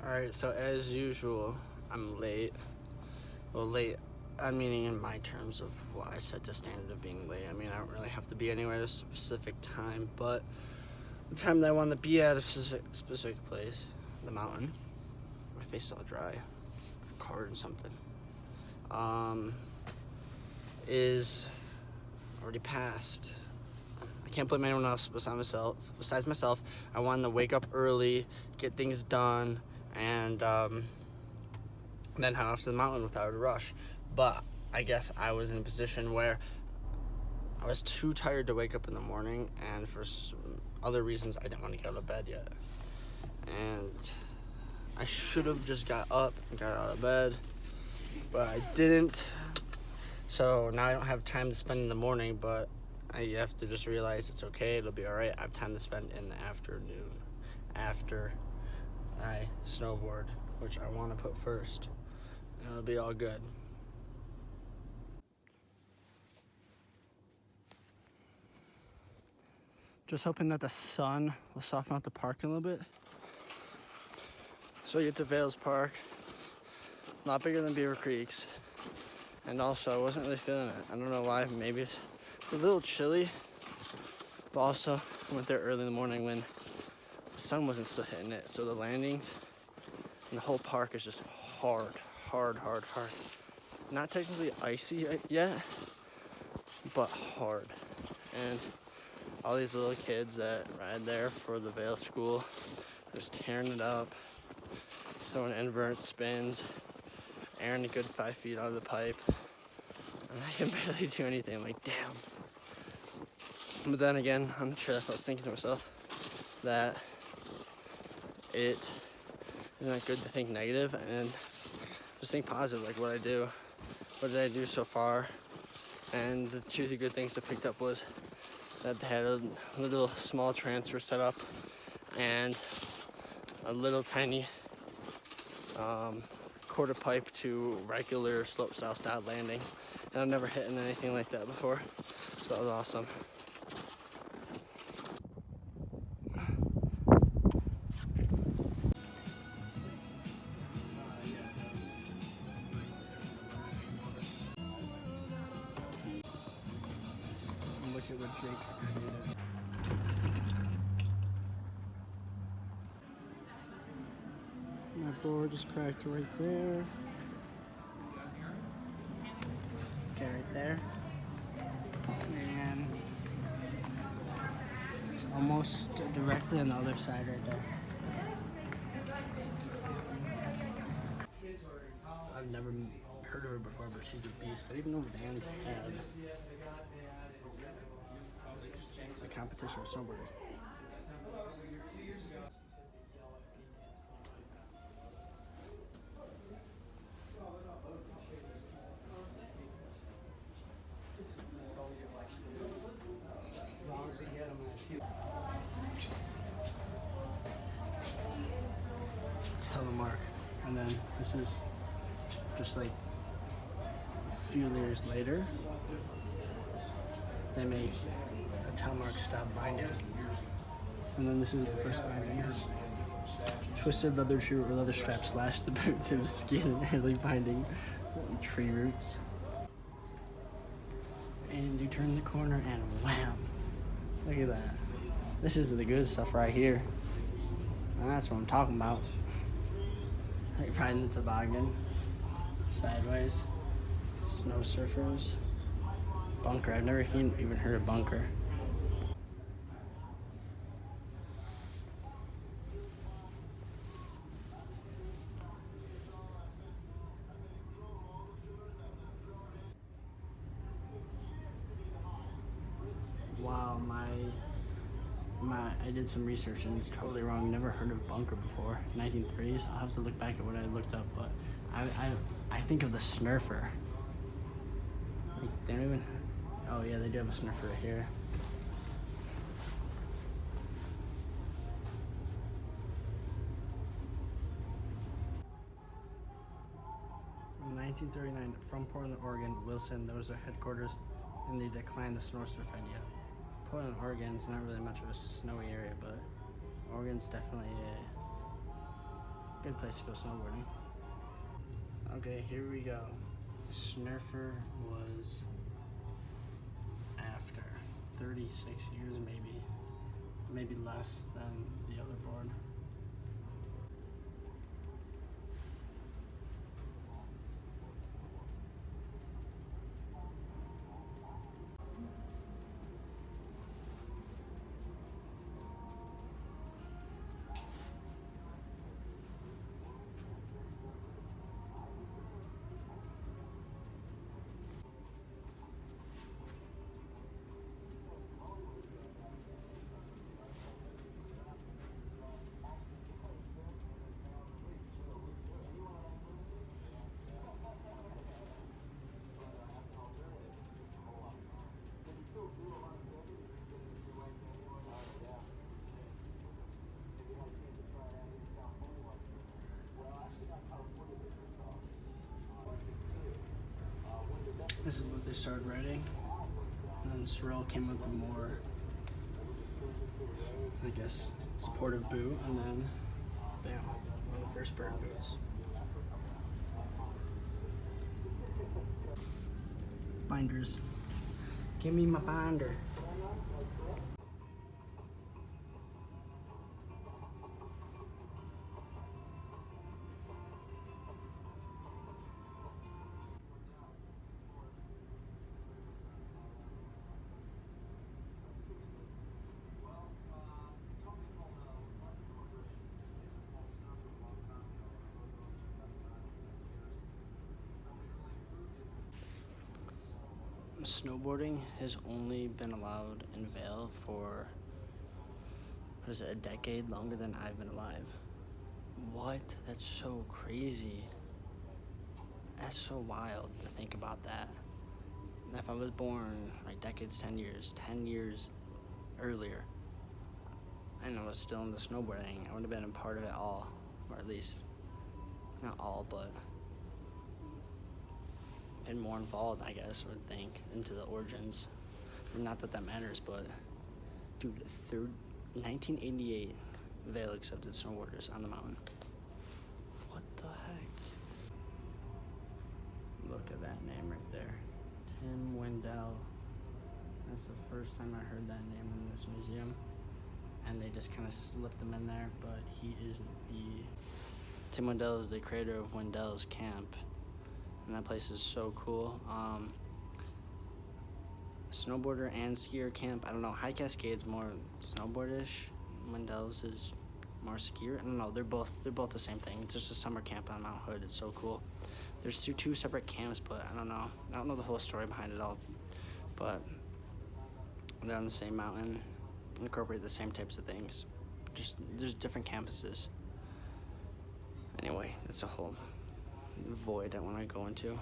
Alright, so as usual, I'm late. Well, late, I'm meaning in my terms of what I set the standard of being late. I mean, I don't really have to be anywhere at a specific time, but the time that I want to be at a specific place, the mountain, my face is all dry, covered in something, is already passed. I can't blame anyone else besides myself. I wanted to wake up early, get things done, and then head off to the mountain without a rush. But I guess I was in a position where I was too tired to wake up in the morning, and for some other reasons I didn't want to get out of bed yet. And I should have just got up and got out of bed, but I didn't. So now I don't have time to spend in the morning, but I have to just realize it's okay, it'll be all right. I have time to spend in the afternoon after I snowboard, which I want to put first, and it'll be all good. Just hoping that the sun will soften out the park a little bit. So I get to Vail's Park, a lot bigger than Beaver Creek's, and also I wasn't really feeling it. I don't know why, maybe it's a little chilly, but also I went there early in the morning when the sun wasn't still hitting it, so the landings and the whole park is just hard. Not technically icy yet, but hard. And all these little kids that ride there for the Vail school are just tearing it up, throwing invert spins, airing a good 5 feet out of the pipe, and I can barely do anything. I'm like, damn. But then again, on the trip, I was thinking to myself that it isn't good to think negative and just think positive, like what did I do so far. And the two good things I picked up was that they had a little small transfer set up and a little tiny quarter pipe to regular slope style landing, and I've never hit anything like that before, so that was awesome. Look at what Jake created. My board just cracked right there. Okay, right there. And almost directly on the other side right there. I've never heard of her before, but she's a beast. I didn't even know Vans had a competition of snowboarding. Telemark, and then this is just like a few layers later. They make a telemark style binding, and then this is the first binding. Is twisted leather shoe or leather strap slash the boot to the skin and early binding tree roots. And you turn the corner and wham! Look at that. This is the good stuff right here. And that's what I'm talking about. Like riding the toboggan sideways. Snow surfers. Bunker. I've never even heard of bunker. Wow, I did some research and it's totally wrong. Never heard of bunker before. 1930s. I'll have to look back at what I looked up, but I think of the snurfer. Like, they don't even. Oh yeah, they do have a snurfer right here. In 1939, from Portland, Oregon, Wilson, that was their headquarters, and they declined the snow surf idea. Portland, Oregon is not really much of a snowy area, but Oregon's definitely Good place to go snowboarding. Okay, here we go. Snurfer was after 36 years, maybe less than the other board. This is what they started writing. And then Sorrel came with a more, I guess, supportive boot, and then bam, one of the first burn boots. Binders. Give me my binder. Snowboarding has only been allowed in Vail for, what is it, a decade longer than I've been alive. What? That's so crazy. That's so wild to think about that. If I was born like decades, 10 years earlier, and I was still into snowboarding, I would have been a part of it all, or at least, not all, but been more involved, I guess, I would think, into the origins. Not that that matters, but dude, 1988, Vail accepted snowboarders on the mountain. What the heck? Look at that name right there. Tim Wendell. That's the first time I heard that name in this museum. And they just kind of slipped him in there, but he is Tim Wendell is the creator of Wendell's Camp. And that place is so cool. Snowboarder and skier camp. I don't know. High Cascade's more snowboardish. Wendell's is more skier. I don't know. They're both the same thing. It's just a summer camp on Mount Hood. It's so cool. There's two separate camps, but I don't know. I don't know the whole story behind it all. But they're on the same mountain. Incorporate the same types of things. Just there's different campuses. Anyway, that's a whole void I want to go into.